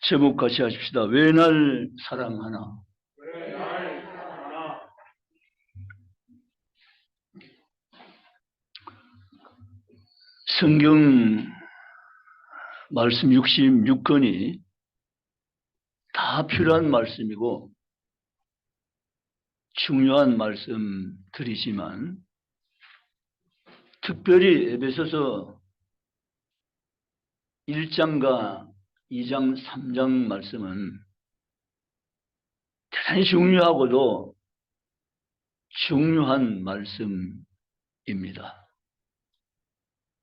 제목 같이 하십시다. 왜 날 사랑하나? 왜 날 사랑하나? 성경 말씀 66권이 다 필요한 말씀이고 중요한 말씀들이지만 특별히 에베소서 1장과 2장, 3장 말씀은 대단히 중요하고도 중요한 말씀입니다.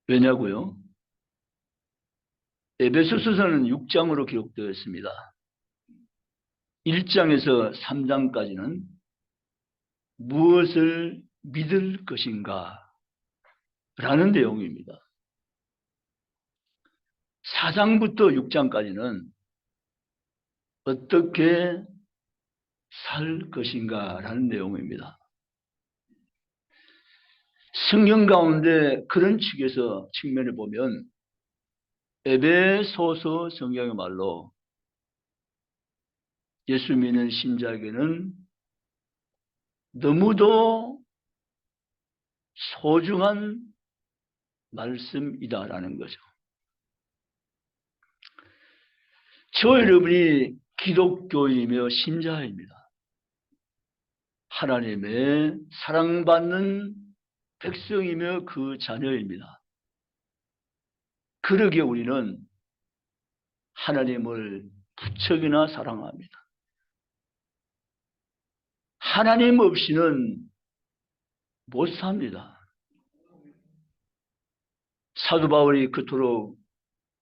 왜냐고요? 에베소서는 6장으로 기록되어 있습니다. 1장에서 3장까지는 무엇을 믿을 것인가 라는 내용입니다. 4장부터 6장까지는 어떻게 살 것인가 라는 내용입니다. 성경 가운데 그런 측면에 보면 에베소서 성경의 말로 예수 믿는 신자에게는 너무도 소중한 말씀이다라는 거죠. 저 여러분이 기독교이며 신자입니다. 하나님의 사랑받는 백성이며 그 자녀입니다. 그러기에 우리는 하나님을 부척이나 사랑합니다. 하나님 없이는 못 삽니다. 사도 바울이 그토록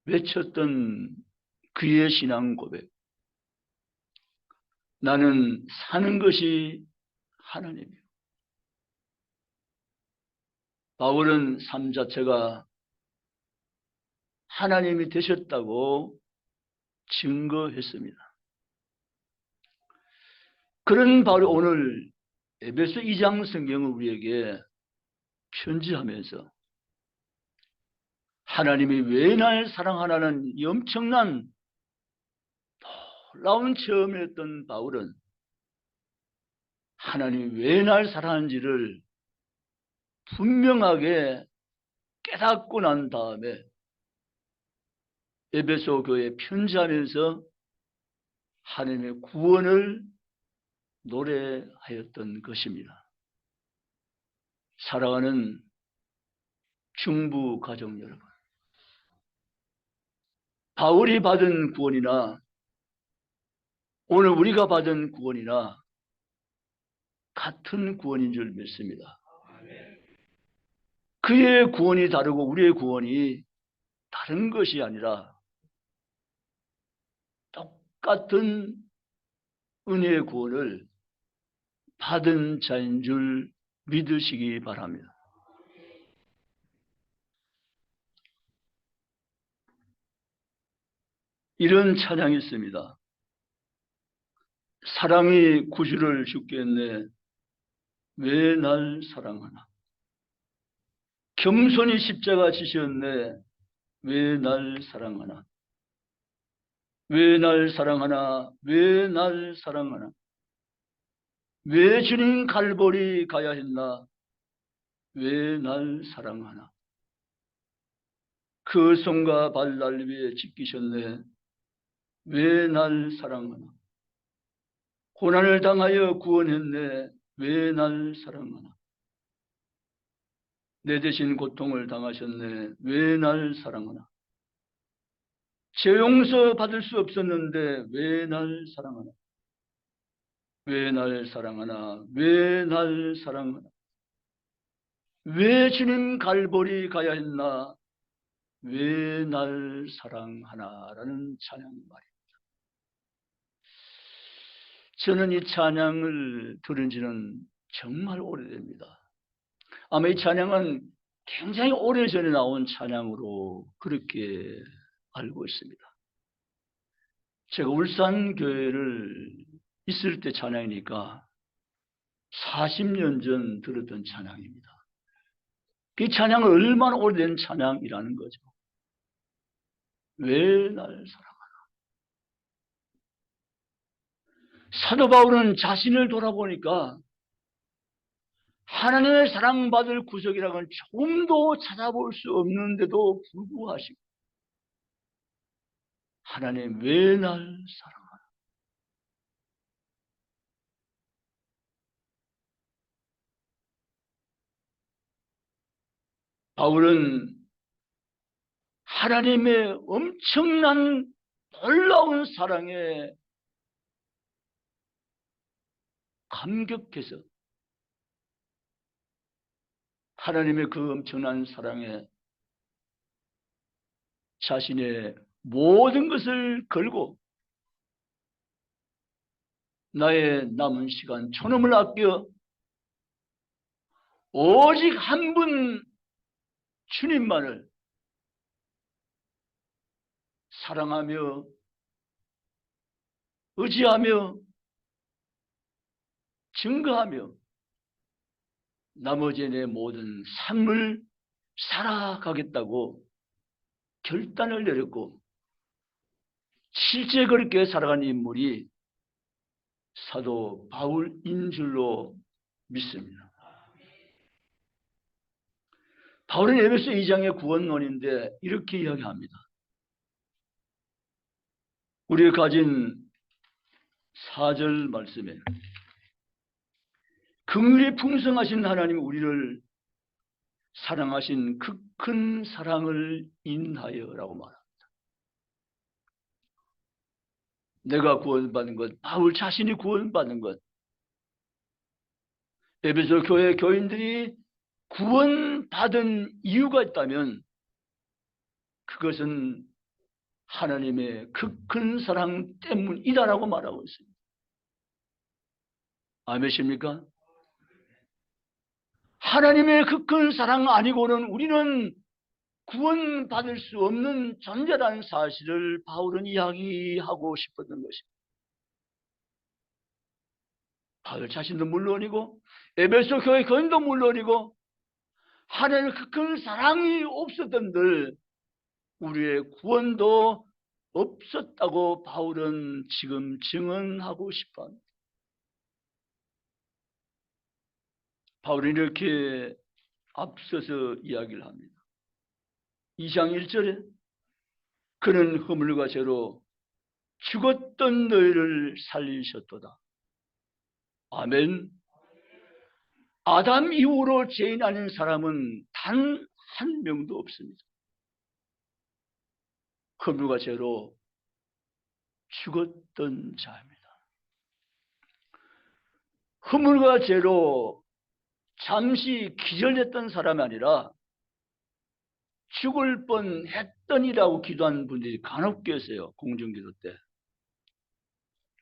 외쳤던 그의 신앙 고백. 나는 사는 것이 하나님이요. 바울은 삶 자체가 하나님이 되셨다고 증거했습니다. 그런 바울이 오늘 에베소 2장 성경을 우리에게 편지하면서 하나님이 왜 날 사랑하나는 이 엄청난 놀라운 체험이었던 바울은 하나님이 왜 날 사랑하는지를 분명하게 깨닫고 난 다음에 에베소 교회에 편지하면서 하나님의 구원을 노래하였던 것입니다. 사랑하는 중부 가족 여러분, 바울이 받은 구원이나 오늘 우리가 받은 구원이나 같은 구원인 줄 믿습니다. 그의 구원이 다르고 우리의 구원이 다른 것이 아니라 똑같은 은혜의 구원을 받은 자인 줄 믿으시기 바랍니다. 이런 찬양이 있습니다. 사랑이 구주를 죽게 했네. 왜 날 사랑하나? 겸손히 십자가 지셨네. 왜 날 사랑하나? 왜 날 사랑하나? 왜 날 사랑하나? 왜 주님 갈보리 가야 했나? 왜 날 사랑하나? 그 손과 발 날 위에 지키셨네. 왜 날 사랑하나? 고난을 당하여 구원했네. 왜 날 사랑하나? 내 대신 고통을 당하셨네. 왜 날 사랑하나? 죄 용서 받을 수 없었는데 왜 날 사랑하나? 왜 날 사랑하나? 왜 날 사랑하나? 왜 주님 갈보리 가야 했나? 왜 날 사랑하나? 라는 찬양 말입니다. 저는 이 찬양을 들은 지는 정말 오래됩니다. 아마 이 찬양은 굉장히 오래전에 나온 찬양으로 그렇게 알고 있습니다. 제가 울산 교회를 있을 때 찬양이니까 40년 전 들었던 찬양입니다. 그 찬양은 얼마나 오래된 찬양이라는 거죠. 왜 날 사랑하나? 사도 바울은 자신을 돌아보니까 하나님의 사랑받을 구석이라고는 조금도 찾아볼 수 없는데도 불구하시고 하나님 왜 날 사랑하나? 바울은 하나님의 엄청난 놀라운 사랑에 감격해서 하나님의 그 엄청난 사랑에 자신의 모든 것을 걸고 나의 남은 시간 초놈을 아껴 오직 한 분 주님만을 사랑하며 의지하며 증거하며 나머지 내 모든 삶을 살아가겠다고 결단을 내렸고 실제 그렇게 살아간 인물이 사도 바울인 줄로 믿습니다. 바울은 에베소 2장의 구원론인데 이렇게 이야기합니다. 우리가 가진 4절 말씀에 긍휼이 풍성하신 하나님 우리를 사랑하신 그 큰 사랑을 인하여라고 말합니다. 내가 구원받은 것, 바울 자신이 구원받은 것, 에베소 교회 교인들이 구원받은 이유가 있다면 그것은 하나님의 그 큰 사랑 때문이다라고 말하고 있습니다. 아멘이십니까? 하나님의 그 큰 사랑 아니고는 우리는 구원받을 수 없는 존재라는 사실을 바울은 이야기하고 싶었던 것입니다. 바울 자신도 물론이고 에베소 교회 교인도 물론이고 하나님의 그 큰 사랑이 없었던들 우리의 구원도 없었다고 바울은 지금 증언하고 싶어합니다. 바울은 이렇게 앞서서 이야기를 합니다. 2장 1절에 그는 허물과 죄로 죽었던 너희를 살리셨도다. 아멘. 아담 이후로 죄인 아닌 사람은 단 한 명도 없습니다. 허물과 죄로 죽었던 자입니다. 허물과 죄로 잠시 기절했던 사람이 아니라 죽을 뻔했더니라고 기도한 분들이 간혹 계세요. 공정기도 때.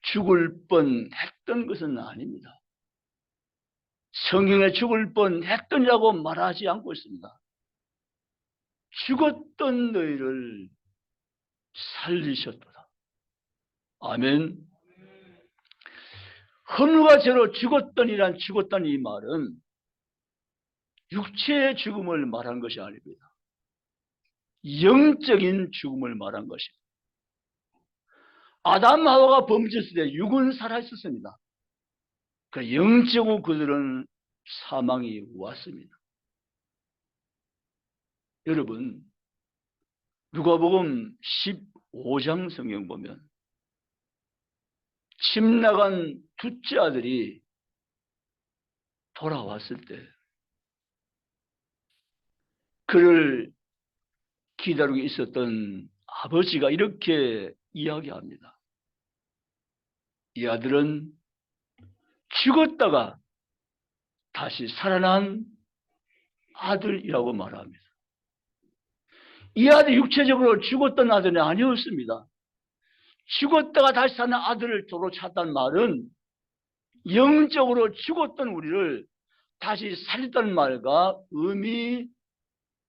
죽을 뻔했던 것은 아닙니다. 성경에 죽을 뻔했더니라고 말하지 않고 있습니다. 죽었던 너희를 살리셨도다. 아멘. 허물과 죄로 죽었더니란 죽었던 이 말은 육체의 죽음을 말한 것이 아닙니다. 영적인 죽음을 말한 것입니다. 아담 하와가 범죄했을 때 육은 살아있었습니다. 그 영적으로 그들은 사망이 왔습니다. 여러분, 누가복음 15장 성경 보면 집 나간 둘째 아들이 돌아왔을 때 그를 기다리고 있었던 아버지가 이렇게 이야기합니다. 이 아들은 죽었다가 다시 살아난 아들이라고 말합니다. 이 아들이 육체적으로 죽었던 아들은 아니었습니다. 죽었다가 다시 사는 아들을 도로 찾았다는 말은 영적으로 죽었던 우리를 다시 살렸다는 말과 의미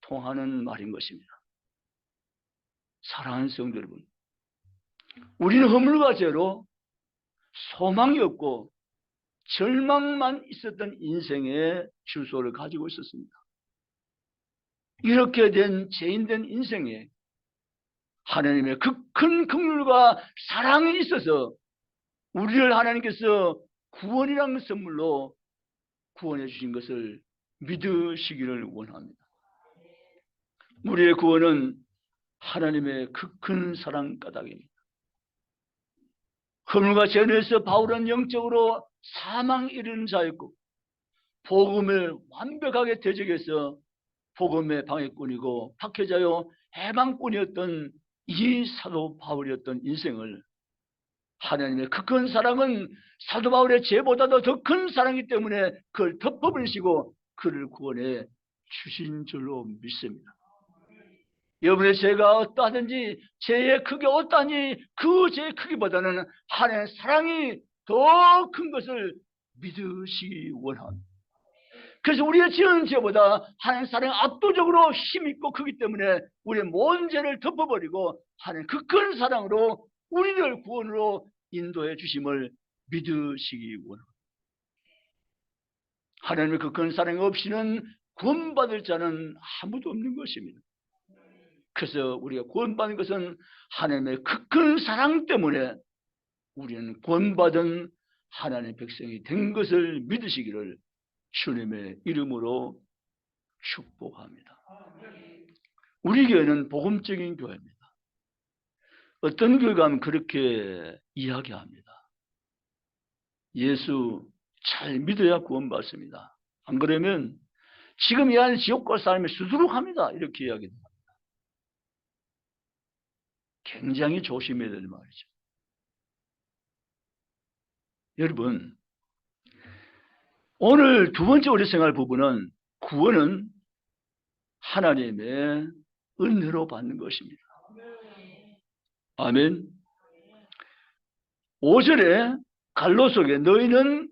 통하는 말인 것입니다. 사랑하는 성도 여러분, 우리는 허물과 죄로 소망이 없고 절망만 있었던 인생의 주소를 가지고 있었습니다. 이렇게 된 죄인된 인생에 하나님의 그 큰 긍휼과 사랑이 있어서 우리를 하나님께서 구원이라는 선물로 구원해 주신 것을 믿으시기를 원합니다. 우리의 구원은 하나님의 그 큰 사랑 까닭입니다. 허물과 죄에서 바울은 영적으로 사망에 이르는 자였고 복음을 완벽하게 대적해서 복음의 방해꾼이고 박해자요 해방꾼이었던 이 사도 바울이었던 인생을 하나님의 그 큰 사랑은 사도 바울의 죄보다도 더 큰 사랑이기 때문에 그걸 덮어버리시고 그를 구원해 주신 줄로 믿습니다. 여러분의 죄가 어떠하든지 죄의 크기 어떠하니 그 죄의 크기보다는 하나님의 사랑이 더 큰 것을 믿으시기 원합니다. 그래서 우리의 지은 죄보다 하나님의 사랑이 압도적으로 힘있고 크기 때문에 우리의 모든 죄를 덮어버리고 하나님의 그 큰 사랑으로 우리를 구원으로 인도해 주심을 믿으시기 원합니다. 하나님의 그 큰 사랑 없이는 구원받을 자는 아무도 없는 것입니다. 그래서 우리가 구원받는 것은 하나님의 그 큰 사랑 때문에 우리는 구원받은 하나님의 백성이 된 것을 믿으시기를 주님의 이름으로 축복합니다. 우리 교회는 복음적인 교회입니다. 어떤 교회가 하면 그렇게 이야기합니다. 예수 잘 믿어야 구원받습니다. 안 그러면 지금 이 안에 지옥 갈 사람이 수두룩합니다. 이렇게 이야기합니다. 굉장히 조심해야 될 말이죠. 여러분, 오늘 두 번째 우리 생활 부분은 구원은 하나님의 은혜로 받는 것입니다. 아멘. 5절에 갈로속에 너희는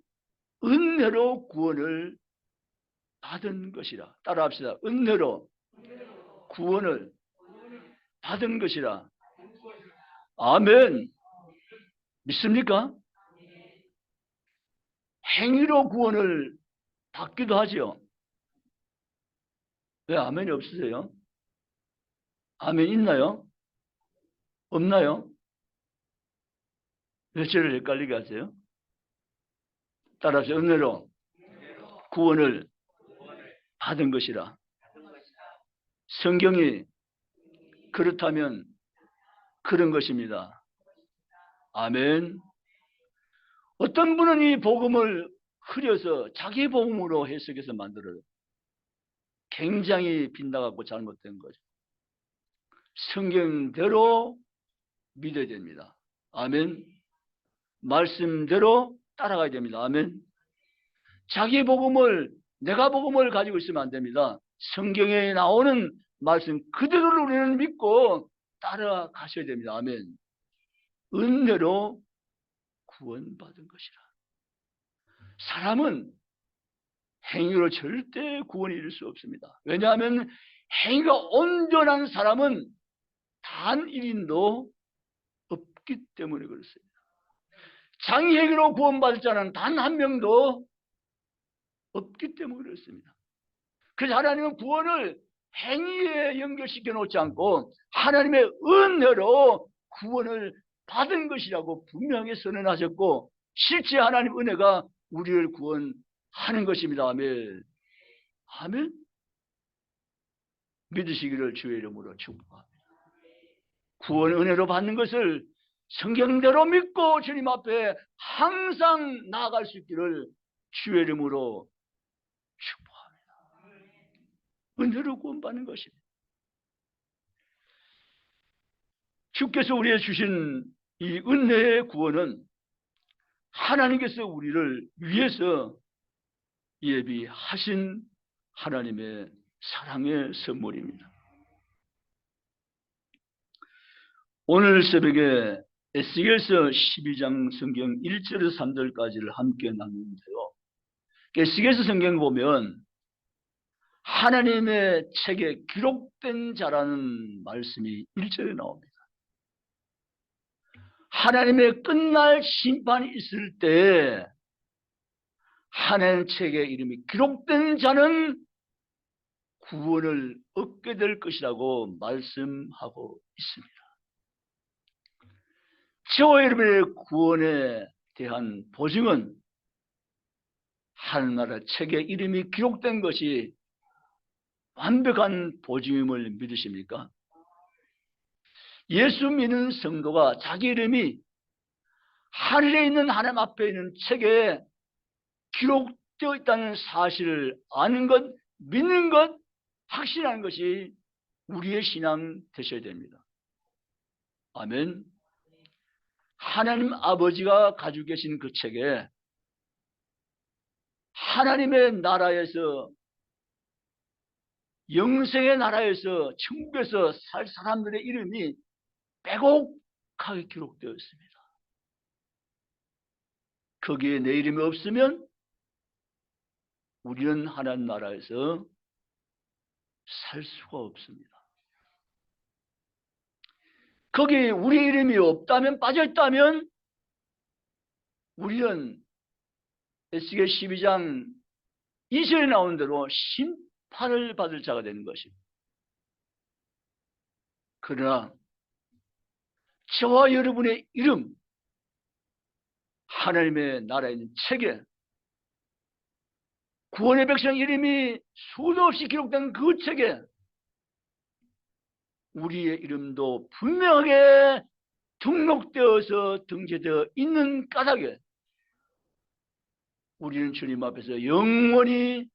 은혜로 구원을 받은 것이라. 따라합시다. 은혜로 구원을 받은 것이라. 아멘. 믿습니까? 행위로 구원을 받기도 하죠. 왜 아멘이 없으세요? 아멘 있나요? 없나요? 왜 저를 헷갈리게 하세요? 따라서 은혜로 구원을 받은 것이라. 성경이 그렇다면 그런 것입니다. 아멘. 어떤 분은 이 복음을 흐려서 자기 복음으로 해석해서 만들어요. 굉장히 빗나갔고 잘못된 거죠. 성경대로 믿어야 됩니다. 아멘. 말씀대로 따라가야 됩니다. 아멘. 자기 복음을, 내가 복음을 가지고 있으면 안 됩니다. 성경에 나오는 말씀 그대로를 우리는 믿고 따라가셔야 됩니다. 아멘. 은혜로 구원받은 것이라. 사람은 행위로 절대 구원이 이룰 수 없습니다. 왜냐하면 행위가 온전한 사람은 단 1인도 없기 때문에 그렇습니다. 장의행위로 구원받을 자는 단 한 명도 없기 때문에 그렇습니다. 그래서 하나님은 구원을 행위에 연결시켜 놓지 않고 하나님의 은혜로 구원을 받은 것이라고 분명히 선언하셨고 실제 하나님 은혜가 우리를 구원하는 것입니다. 아멘. 아멘. 믿으시기를 주의 이름으로 축복합니다. 구원 은혜로 받는 것을 성경대로 믿고 주님 앞에 항상 나아갈 수 있기를 주의 이름으로 축복합니다. 은혜로 구원받는 것입니다. 주께서 우리에게 주신 이 은혜의 구원은 하나님께서 우리를 위해서 예비하신 하나님의 사랑의 선물입니다. 오늘 새벽에 에스겔서 12장 성경 1절에서 3절까지를 함께 나누는데요. 에스겔서 성경 보면 하나님의 책에 기록된 자라는 말씀이 1절에 나옵니다. 하나님의 끝날 심판이 있을 때 하나님 책에 이름이 기록된 자는 구원을 얻게 될 것이라고 말씀하고 있습니다. 저와 여러분의 구원의 대한 보증은 하늘나라 책에 이름이 기록된 것이 완벽한 보증임을 믿으십니까? 예수 믿는 성도가 자기 이름이 하늘에 있는 하나님 앞에 있는 책에 기록되어 있다는 사실을 아는 것, 믿는 것, 확신하는 것이 우리의 신앙 되셔야 됩니다. 아멘. 하나님 아버지가 가지고 계신 그 책에 하나님의 나라에서, 영생의 나라에서, 천국에서 살 사람들의 이름이 빼곡하게 기록되어 있습니다. 거기에 내 이름이 없으면 우리는 하나님 나라에서 살 수가 없습니다. 거기에 우리 이름이 없다면, 빠져있다면 우리는 에스겔 12장 2절에 나온 대로 심판을 받을 자가 되는 것입니다. 그러나 저와 여러분의 이름, 하나님의 나라에 있는 책에 구원의 백성 이름이 수도 없이 기록된 그 책에 우리의 이름도 분명하게 등록되어서 등재되어 있는 까닭에 우리는 주님 앞에서 영원히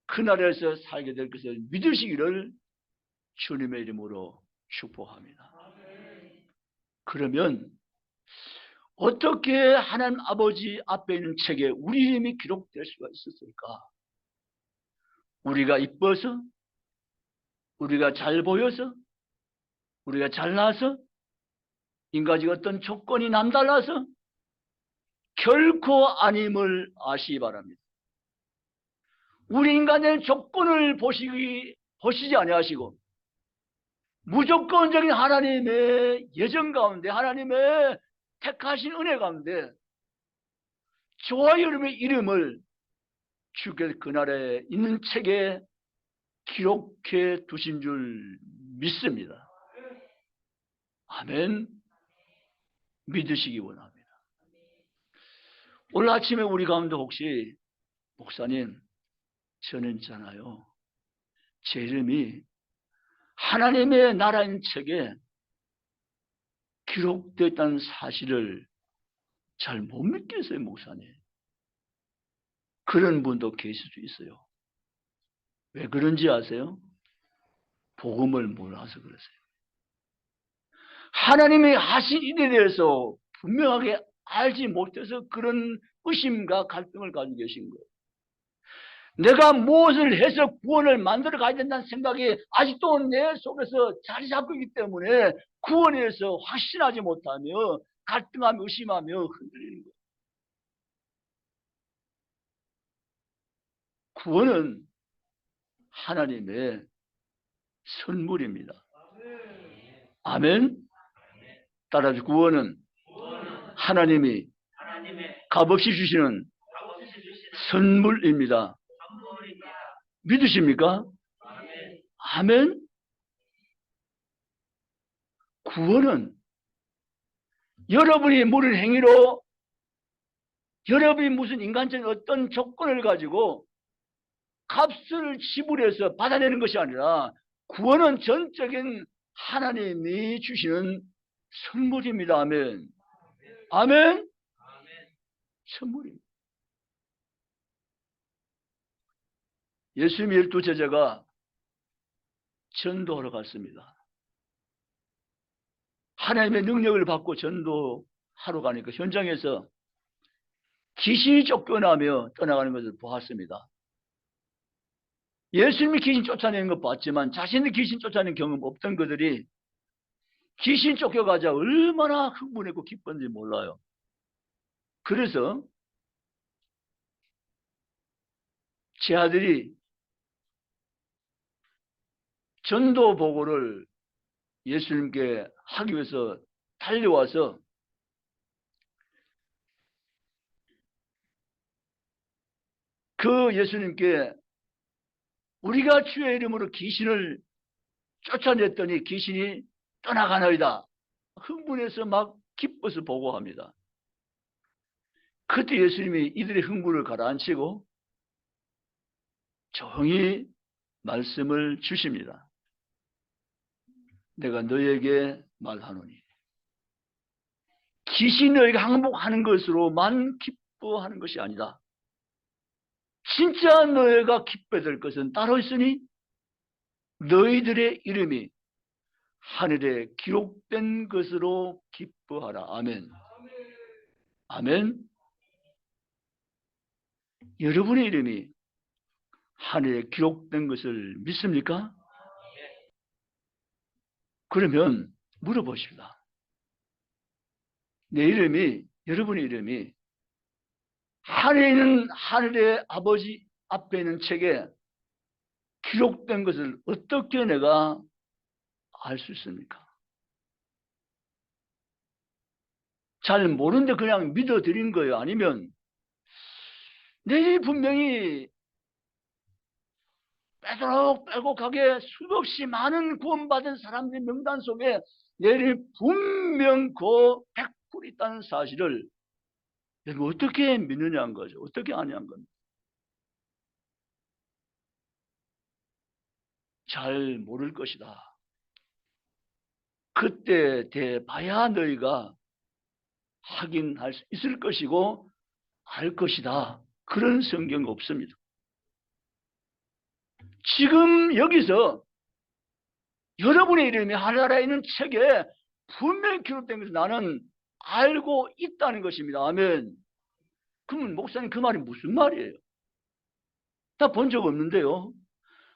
그 나라에서 살게 될 것을 믿으시기를 주님의 이름으로 축복합니다. 그러면 어떻게 하나님 아버지 앞에 있는 책에 우리 이름이 기록될 수가 있었을까? 우리가 이뻐서? 우리가 잘 보여서? 우리가 잘나서? 인간이 어떤 조건이 남달라서? 결코 아님을 아시기 바랍니다. 우리 인간의 조건을 보시지 아니하시고 무조건적인 하나님의 예정 가운데, 하나님의 택하신 은혜 가운데 저와 여러분의 이름을 주께서 그날에 있는 책에 기록해 두신 줄 믿습니다. 아멘. 믿으시기 원합니다. 오늘 아침에 우리 가운데 혹시 목사님, 저는 있잖아요, 제 이름이 하나님의 나라인 책에 기록되어 있다는 사실을 잘 못 믿겠어요, 목사님. 그런 분도 계실 수 있어요. 왜 그런지 아세요? 복음을 몰라서 그러세요. 하나님이 하신 일에 대해서 분명하게 알지 못해서 그런 의심과 갈등을 가지고 계신 거예요. 내가 무엇을 해서 구원을 만들어 가야 된다는 생각이 아직도 내 속에서 자리 잡고 있기 때문에 구원에 대해서 확신하지 못하며 갈등하며 의심하며 흔들리는 거예요. 구원은 하나님의 선물입니다. 아멘. 따라서 구원은 하나님이 값없이 주시는 선물입니다. 믿으십니까? 아멘. 구원은 여러분이 모른 행위로, 여러분이 무슨 인간적인 어떤 조건을 가지고 값을 지불해서 받아내는 것이 아니라 구원은 전적인 하나님이 주시는 선물입니다. 아멘. 아멘. 선물입니다. 예수님의 12 제자가 전도하러 갔습니다. 하나님의 능력을 받고 전도하러 가니까 현장에서 귀신이 쫓겨나며 떠나가는 것을 보았습니다. 예수님이 귀신 쫓아내는 것 봤지만 자신이 귀신 쫓아내는 경험 없던 그들이 귀신 쫓겨가자 얼마나 흥분했고 기뻤는지 몰라요. 그래서 제 아들이 전도 보고를 예수님께 하기 위해서 달려와서 그 예수님께 우리가 주의 이름으로 귀신을 쫓아냈더니 귀신이 떠나가나이다. 흥분해서 막 기뻐서 보고합니다. 그때 예수님이 이들의 흥분을 가라앉히고 조용히 말씀을 주십니다. 내가 너에게 말하노니 귀신이 너에게 항복하는 것으로만 기뻐하는 것이 아니다. 진짜 너희가 기뻐야 될 것은 따로 있으니 너희들의 이름이 하늘에 기록된 것으로 기뻐하라. 아멘. 아멘. 여러분의 이름이 하늘에 기록된 것을 믿습니까? 그러면 물어보십시다. 내 이름이, 여러분의 이름이 하늘에 있는 하늘의 아버지 앞에 있는 책에 기록된 것을 어떻게 내가 알 수 있습니까? 잘 모르는데 그냥 믿어드린 거예요? 아니면 내 이름이 분명히 빼곡하게 수없이 많은 구원받은 사람들의 명단 속에 내 이름이 분명 그 100% 있다는 사실을 여러분 어떻게 믿느냐는 거죠. 어떻게 아냐는 겁니다. 잘 모를 것이다. 그때 돼봐야 너희가 확인할 수 있을 것이고 알 것이다. 그런 성경 없습니다. 지금 여기서 여러분의 이름이 하늘나라에 있는 책에 분명히 기록된 것을 나는 알고 있다는 것입니다. 아멘. 그러면 목사님 그 말이 무슨 말이에요? 다 본 적 없는데요.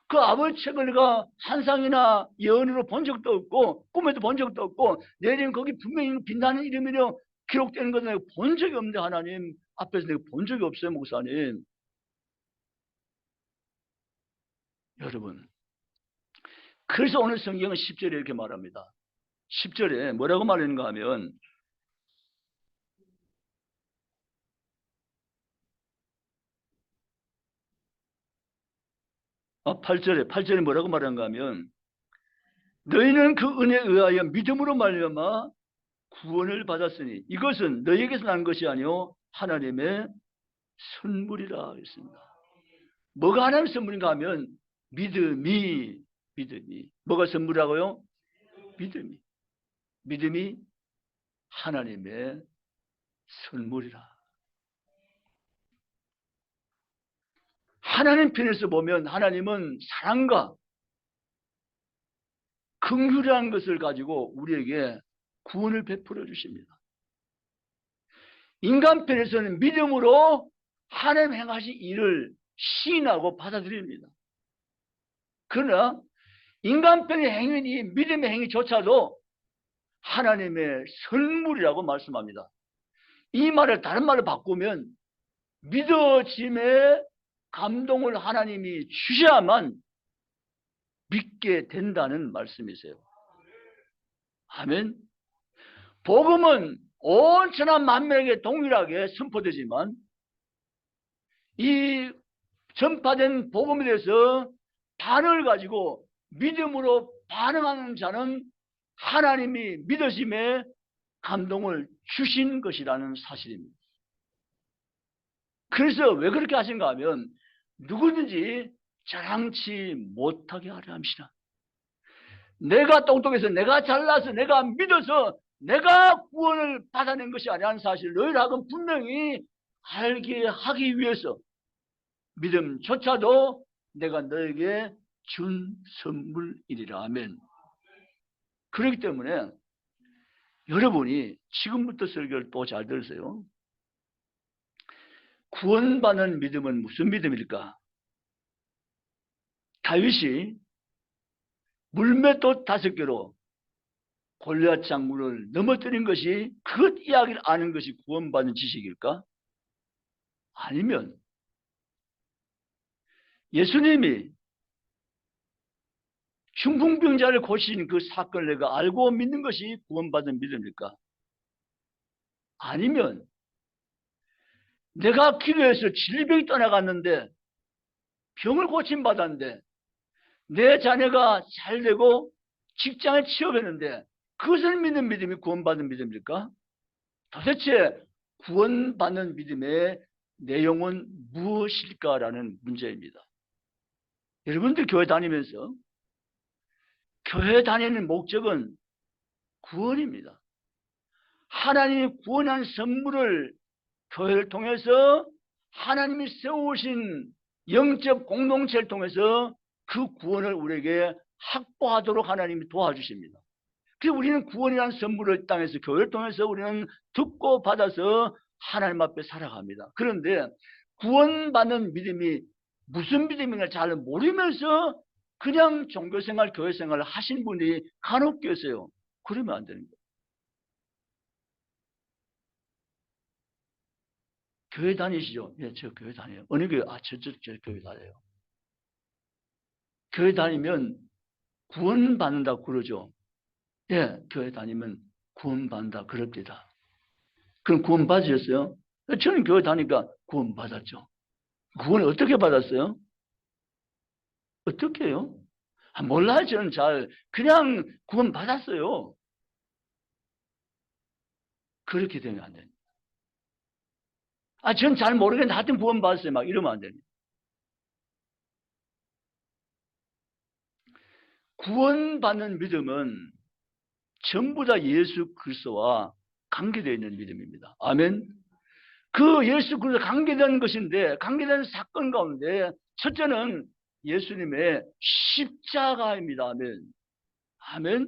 그 아버지 책을 내가 환상이나 예언으로 본 적도 없고 꿈에도 본 적도 없고 내 이름 거기 분명히 빛나는 이름이요 기록되는 것은 내가 본 적이 없는데 하나님 앞에서 내가 본 적이 없어요. 목사님. 여러분, 그래서 오늘 성경은 10절에 이렇게 말합니다. 10절에 뭐라고 말하는가 하면 8절에 뭐라고 말하는가 하면 너희는 그 은혜에 의하여 믿음으로 말미암아 구원을 받았으니 이것은 너희에게서 난 것이 아니요 하나님의 선물이라 했습니다. 뭐가 하나님의 선물인가 하면 믿음이 뭐가 선물이라고요? 믿음이 하나님의 선물이라. 하나님 편에서 보면 하나님은 사랑과 긍휼이라는 것을 가지고 우리에게 구원을 베풀어 주십니다. 인간 편에서는 믿음으로 하나님 행하신 일을 시인하고 받아들입니다. 그러나 인간 편의 행위, 이 믿음의 행위조차도 하나님의 선물이라고 말씀합니다. 이 말을 다른 말로 바꾸면 믿어짐의 감동을 하나님이 주셔야만 믿게 된다는 말씀이세요. 아멘. 복음은 온 천하 만민에게 동일하게 선포되지만 이 전파된 복음에 대해서 반응을 가지고 믿음으로 반응하는 자는 하나님이 믿어짐의 감동을 주신 것이라는 사실입니다. 그래서 왜 그렇게 하신가 하면 누구든지 자랑치 못하게 하려 함이라. 내가 똑똑해서 내가 잘나서 내가 믿어서 내가 구원을 받아낸 것이 아니라는 사실을 너희라고 분명히 알게 하기 위해서 믿음조차도 내가 너에게 준 선물이리라. 아멘. 그렇기 때문에 여러분이 지금부터 설교를 또 잘 들으세요. 구원받는 믿음은 무슨 믿음일까? 다윗이 물맷돌 5개로 골리앗 장군을 넘어뜨린 것이 그 이야기를 아는 것이 구원받는 지식일까? 아니면 예수님이 중풍병자를 고친 그 사건을 내가 알고 믿는 것이 구원받는 믿음일까? 아니면 내가 기도해서 질병이 떠나갔는데 병을 고침받았는데 내 자녀가 잘되고 직장에 취업했는데 그것을 믿는 믿음이 구원받는 믿음일까? 도대체 구원받는 믿음의 내용은 무엇일까라는 문제입니다. 여러분들 교회 다니면서 교회 다니는 목적은 구원입니다. 하나님이 구원한 선물을 교회를 통해서 하나님이 세우신 영적 공동체를 통해서 그 구원을 우리에게 확보하도록 하나님이 도와주십니다. 그래서 우리는 구원이라는 선물을 땅에서 교회를 통해서 우리는 듣고 받아서 하나님 앞에 살아갑니다. 그런데 구원받는 믿음이 무슨 믿음인가 잘 모르면서 그냥 종교생활, 교회생활을 하신 분이 간혹 계세요. 그러면 안 되는 거예요. 교회 다니시죠? 예, 저 교회 다녀요. 어느 교회? 저 교회 다녀요. 교회 다니면 구원받는다고 그러죠. 예, 교회 다니면 구원받는다 그럽니다. 그럼 구원 받으셨어요? 저는 교회 다니까 구원 받았죠. 구원을 어떻게 받았어요? 어떻게 해요? 몰라요. 저는 그냥 구원 받았어요. 그렇게 되면 안 됩니다. 전 잘 모르겠는데 하여튼 구원 받았어요. 막 이러면 안 됩니다. 구원받는 믿음은 전부 다 예수 그리스도와 관계되어 있는 믿음입니다. 아멘. 그 예수 그리스도 관계된 것인데, 관계된 사건 가운데 첫째는 예수님의 십자가입니다. 아멘. 아멘.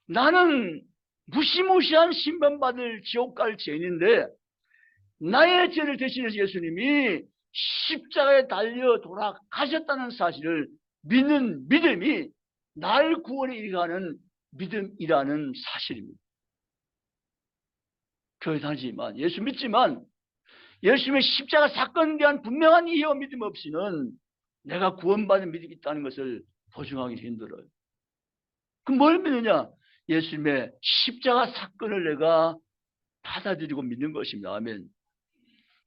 나는 무시무시한 심판받을 지옥 갈 죄인인데 나의 죄를 대신해서 예수님이 십자가에 달려 돌아가셨다는 사실을 믿는 믿음이 날 구원에 이르가는 믿음이라는 사실입니다. 교회 다니지만 예수 믿지만 예수님의 십자가 사건에 대한 분명한 이해와 믿음 없이는 내가 구원받은 믿음이 있다는 것을 보증하기 힘들어요. 그럼 뭘 믿느냐? 예수님의 십자가 사건을 내가 받아들이고 믿는 것입니다. 아멘.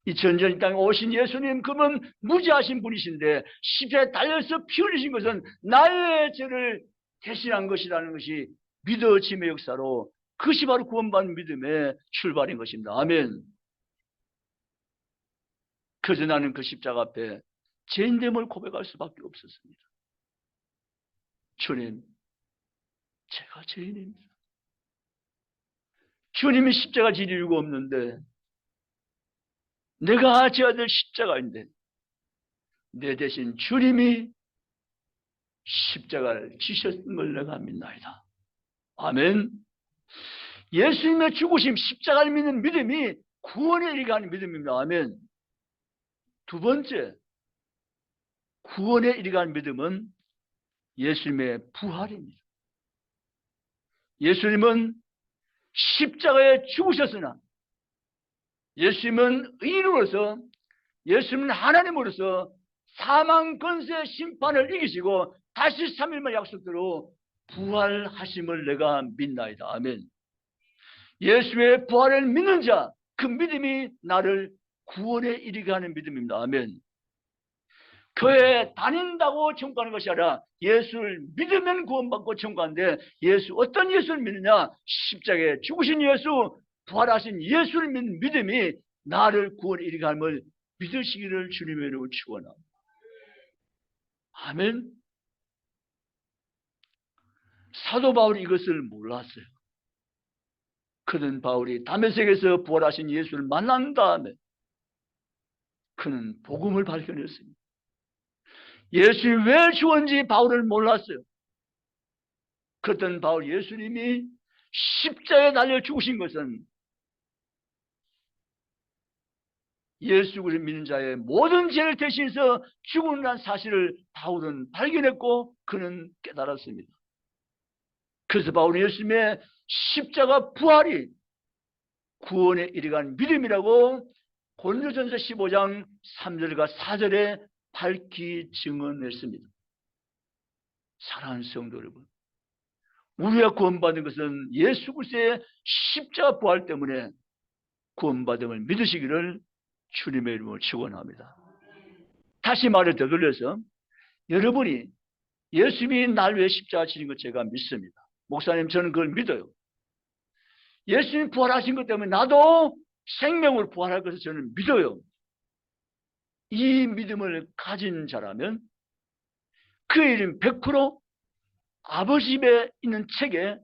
2000년 이 땅에 오신 예수님, 그분 무지하신 분이신데 십자가에 달려서 피 흘리신 것은 나의 죄를 대신한 것이라는 것이 믿어짐의 역사로, 그것이 바로 구원받는 믿음의 출발인 것입니다. 아멘. 그래서 나는 그 십자가 앞에 죄인됨을 고백할 수밖에 없었습니다. 주님, 제가 죄인입니다. 주님이 십자가 질 이유가 없는데, 내가 져야 될 십자가인데 내 대신 주님이 십자가를 지셨던 걸 내가 믿나이다. 아멘. 예수님의 죽으심, 십자가를 믿는 믿음이 구원에 이르게 하는 믿음입니다. 아멘. 두 번째, 구원에 이르게 하는 믿음은 예수님의 부활입니다. 예수님은 십자가에 죽으셨으나 예수님은 의인으로서, 예수님은 하나님으로서 사망 권세 심판을 이기시고 다시 3일만 약속대로 부활하심을 내가 믿나이다. 아멘. 예수의 부활을 믿는 자, 그 믿음이 나를 구원에 이르게 하는 믿음입니다. 아멘. 교회에 다닌다고 청구하는 것이 아니라 예수를 믿으면 구원받고 청구하는데, 어떤 예수를 믿느냐? 십자가에 죽으신 예수, 부활하신 예수를 믿는 믿음이 나를 구원에 이르게 함을 믿으시기를 주님의 이름으로 축원합니다. 아멘. 사도 바울이 이것을 몰랐어요. 그는 바울이 다메섹에서 부활하신 예수를 만난 다음에 그는 복음을 발견했습니다. 예수님이 왜 죽었는지 바울은 몰랐어요. 그랬던 바울, 예수님이 십자가에 달려 죽으신 것은 예수 그리스도 믿는 자의 모든 죄를 대신해서 죽은다는 사실을 바울은 발견했고 그는 깨달았습니다. 그래서 바울은 예수님의 십자가 부활이 구원에 이르간 믿음이라고 고린도전서 15장 3절과 4절에 밝히 증언했습니다. 사랑하는 성도 여러분, 우리가 구원받은 것은 예수 그리스도의 십자가 부활 때문에 구원받음을 믿으시기를 주님의 이름으로 축원합니다. 다시 말을 되돌려서 여러분이 예수님이 날 위해 십자가 지신 것 제가 믿습니다. 목사님, 저는 그걸 믿어요. 예수님 부활하신 것 때문에 나도 생명으로 부활할 것을 저는 믿어요. 이 믿음을 가진 자라면 그의 이름 100% 아버지 집에 있는 책에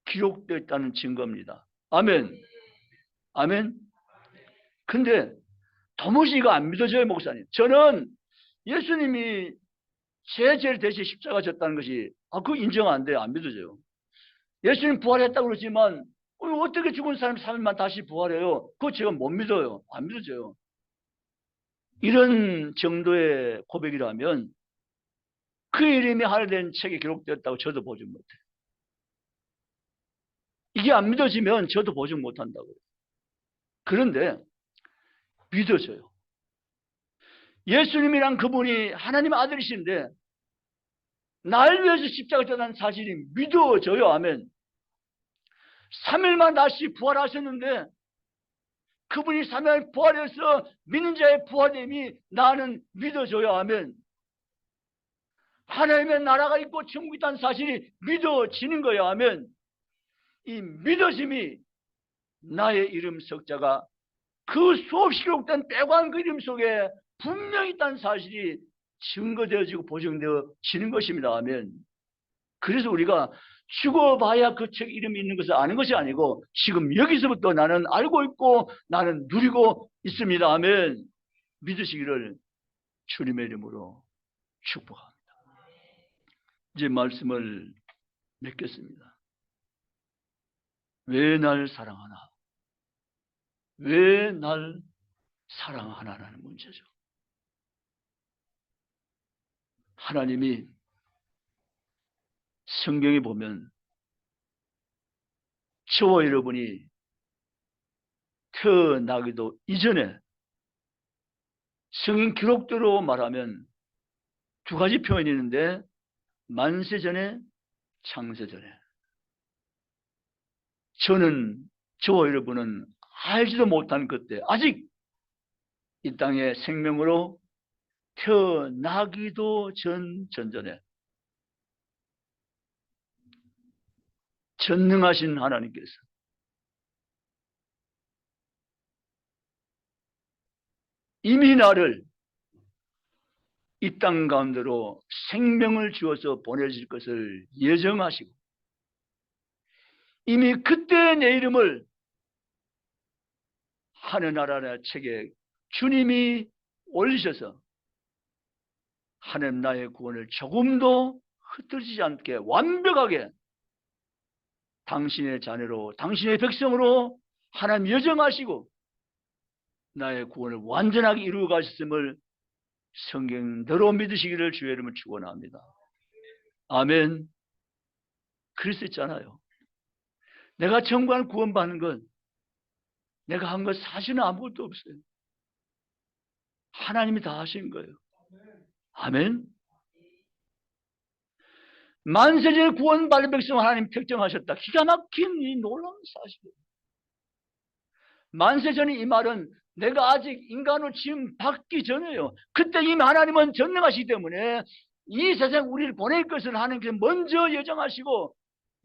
기록되어 있다는 증거입니다. 아멘. 아멘. 근데 도무지 이거 안 믿어져요, 목사님. 저는 예수님이 제 죄를 대신 십자가 졌다는 것이 그거 인정 안 돼요. 안 믿어져요. 예수님 부활했다고 그러지만 어떻게 죽은 사람이 3일만 다시 부활해요? 그거 제가 못 믿어요. 안 믿어져요. 이런 정도의 고백이라면 그 이름이 하나된 책에 기록되었다고 저도 보지 못해요. 이게 안 믿어지면 저도 보지 못한다고요. 그런데 믿어져요. 예수님이란 그분이 하나님 아들이신데 날 위해서 십자가 졌다는 사실이 믿어져요. 아멘. 3일만 다시 부활하셨는데 그분이 3일 부활해서 믿는 자의 부활됨이 나는 믿어져요. 아멘. 하나님의 나라가 있고 천국이 있다는 사실이 믿어지는 거예요. 아멘. 이 믿어짐이 나의 이름 석자가 그 수없이 기록된 빼관 그 이름 속에 분명히 있다는 사실이 증거되어지고 보증되어지는 것입니다. 아멘. 그래서 우리가 죽어봐야 그 책 이름이 있는 것을 아는 것이 아니고 지금 여기서부터 나는 알고 있고 나는 누리고 있습니다. 아멘. 믿으시기를 주님의 이름으로 축복합니다. 이제 말씀을 맺겠습니다. 왜 날 사랑하나? 왜 날 사랑하나라는 문제죠. 하나님이 성경에 보면 저와 여러분이 태어나기도 이전에 성경 기록대로 말하면 두 가지 표현이 있는데 만세 전에 창세 전에 저와 여러분은 알지도 못한 그때 아직 이 땅에 생명으로 태어나기도 전전에 전능하신 하나님께서 이미 나를 이 땅 가운데로 생명을 주어서 보내실 것을 예정하시고 이미 그때 내 이름을 하늘나라의 책에 주님이 올리셔서 하나님 나의 구원을 조금도 흩어지지 않게 완벽하게 당신의 자녀로 당신의 백성으로 하나님 예정하시고 나의 구원을 완전하게 이루어 가셨음을 성경대로 믿으시기를 주의 이름을 축원합니다. 아멘. 그랬었잖아요. 내가 천국을 구원받는 건 내가 한 것 사실은 아무것도 없어요. 하나님이 다 하신 거예요. 아멘. 만세전에 구원받은 백성 하나님 특정하셨다. 기가 막힌 이 놀라운 사실이에요. 만세전에 이 말은 내가 아직 인간으로 지음 받기 전에요. 그때 이미 하나님은 전능하시기 때문에 이 세상 우리를 보낼 것을 하나님께서 먼저 예정하시고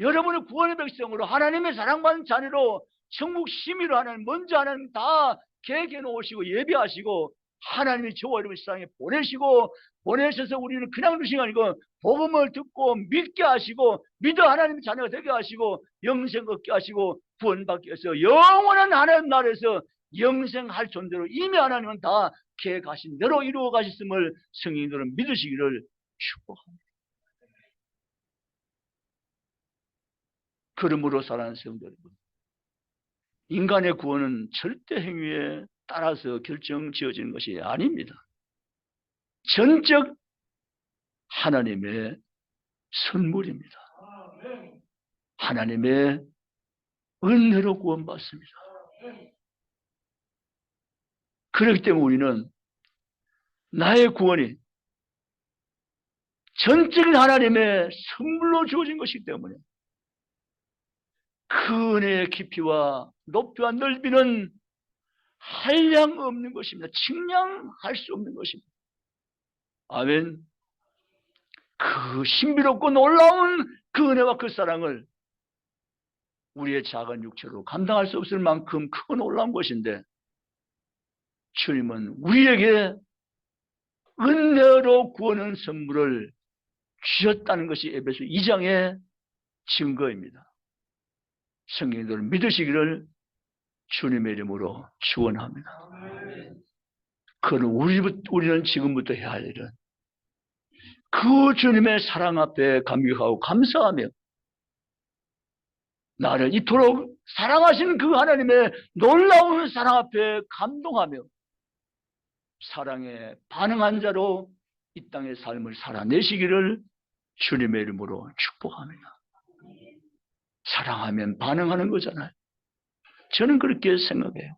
여러분을 구원의 백성으로 하나님의 사랑받는 자녀로 천국 심의로 하나님 먼저 하나님 다 계획해 놓으시고 예비하시고 하나님이 저와 여러분 세상에 보내셔서 우리는 그냥 두신 게 아니고 복음을 듣고 믿게 하시고 믿어 하나님의 자녀가 되게 하시고 영생 얻게 하시고 구원받게 해서 영원한 하나님 나라에서 영생할 존재로 이미 하나님은 다 계획하신 대로 이루어 가셨음을 성인들은 믿으시기를 축복합니다. 그러므로 사랑하는 성도 여러분, 인간의 구원은 절대 행위에 따라서 결정 지어지는 것이 아닙니다. 전적 하나님의 선물입니다. 하나님의 은혜로 구원받습니다. 그렇기 때문에 우리는 나의 구원이 전적인 하나님의 선물로 주어진 것이기 때문에 그 은혜의 깊이와 높이와 넓이는 한량 없는 것입니다. 측량할 수 없는 것입니다. 아멘. 그 신비롭고 놀라운 그 은혜와 그 사랑을 우리의 작은 육체로 감당할 수 없을 만큼 큰 놀라운 것인데 주님은 우리에게 은혜로 구원의 선물을 주셨다는 것이 에베소 2장의 증거입니다. 성경들 믿으시기를 주님의 이름으로 축원합니다. 그는 우리는 지금부터 해야 할 일은 그 주님의 사랑 앞에 감격하고 감사하며 나를 이토록 사랑하시는 그 하나님의 놀라운 사랑 앞에 감동하며 사랑에 반응한 자로 이 땅의 삶을 살아내시기를 주님의 이름으로 축복합니다. 사랑하면 반응하는 거잖아요. 저는 그렇게 생각해요.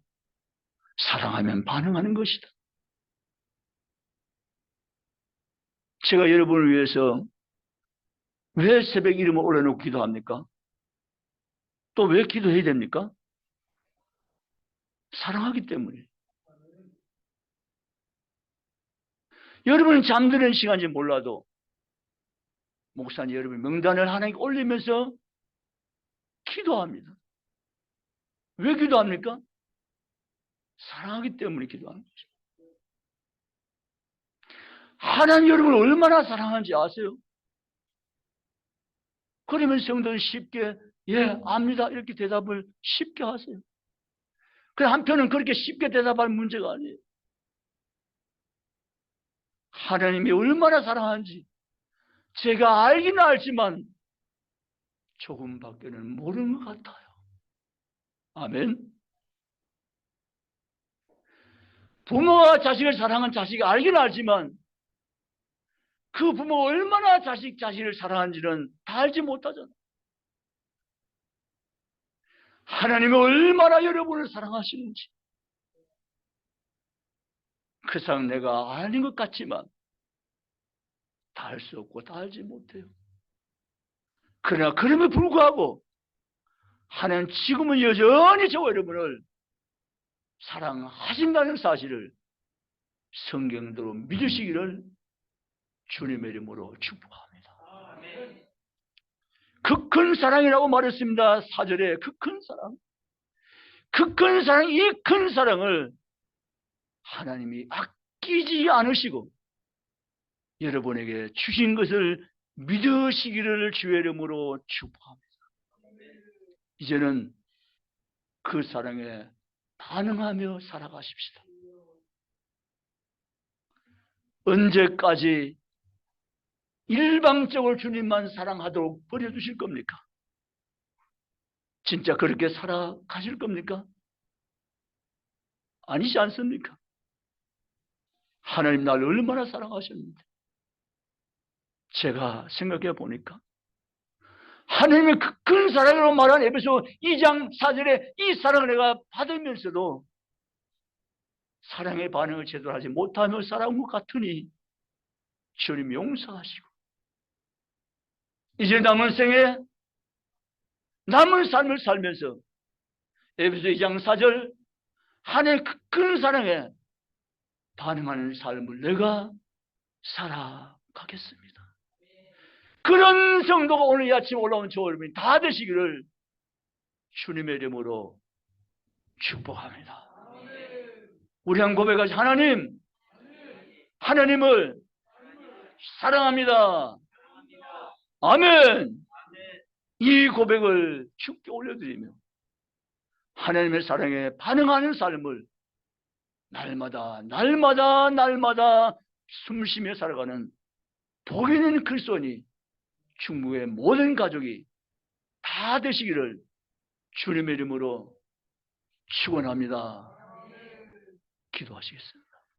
사랑하면 반응하는 것이다. 제가 여러분을 위해서 왜 새벽 이름을 올려놓고 기도합니까? 또 왜 기도해야 됩니까? 사랑하기 때문에. 여러분은 잠드는 시간인지 몰라도 목사님 여러분 명단을 하나님께 올리면서 기도합니다. 왜 기도합니까? 사랑하기 때문에 기도하는 거죠. 하나님 여러분을 얼마나 사랑하는지 아세요? 그러면 성도는 쉽게 예, 압니다. 이렇게 대답을 쉽게 하세요. 그래 한편은 그렇게 쉽게 대답할 문제가 아니에요. 하나님이 얼마나 사랑하는지 제가 알기는 알지만 조금밖에는 모르는 것 같아요. 아멘. 부모와 자식을 사랑하는 자식이 알기는 알지만 그 부모가 얼마나 자식을 사랑하는지는 다 알지 못하잖아요. 하나님이 얼마나 여러분을 사랑하시는지 그 사람 내가 아는 것 같지만 다 알 수 없고 다 알지 못해요. 그러나 그럼에도 불구하고 하나님 지금은 여전히 저 여러분을 사랑하신다는 사실을 성경대로 믿으시기를 주님의 이름으로 축복합니다. 그 큰 사랑이라고 말했습니다. 4절에 그 큰 사랑. 그 큰 사랑, 이 큰 사랑을 하나님이 아끼지 않으시고 여러분에게 주신 것을 믿으시기를 주의 이름으로 축복합니다. 이제는 그 사랑에 반응하며 살아가십시다. 언제까지 일방적으로 주님만 사랑하도록 버려두실 겁니까? 진짜 그렇게 살아가실 겁니까? 아니지 않습니까? 하나님 나를 얼마나 사랑하셨는데 제가 생각해 보니까 하나님의 그 큰 사랑으로 말한 에베소 2장 4절에 이 사랑을 내가 받으면서도 사랑의 반응을 제대로 하지 못하며 살아온 것 같으니 주님 용서하시고 이제 남은 생에 남은 삶을 살면서 에베소 2장 4절 하나님의 그 큰 사랑에 반응하는 삶을 내가 살아가겠습니다. 그런 성도가 오늘 이 아침 올라온 저 여러분이 다 되시기를 주님의 이름으로 축복합니다. 우리 한 고백하시 하나님을 사랑합니다. 아멘. 이 고백을 주께 올려드리며 하나님의 사랑에 반응하는 삶을 날마다 숨쉬며 살아가는 복 있는 그리스도인이 중국의 모든 가족이 다 되시기를 주님의 이름으로 축원합니다. 기도하시겠습니다.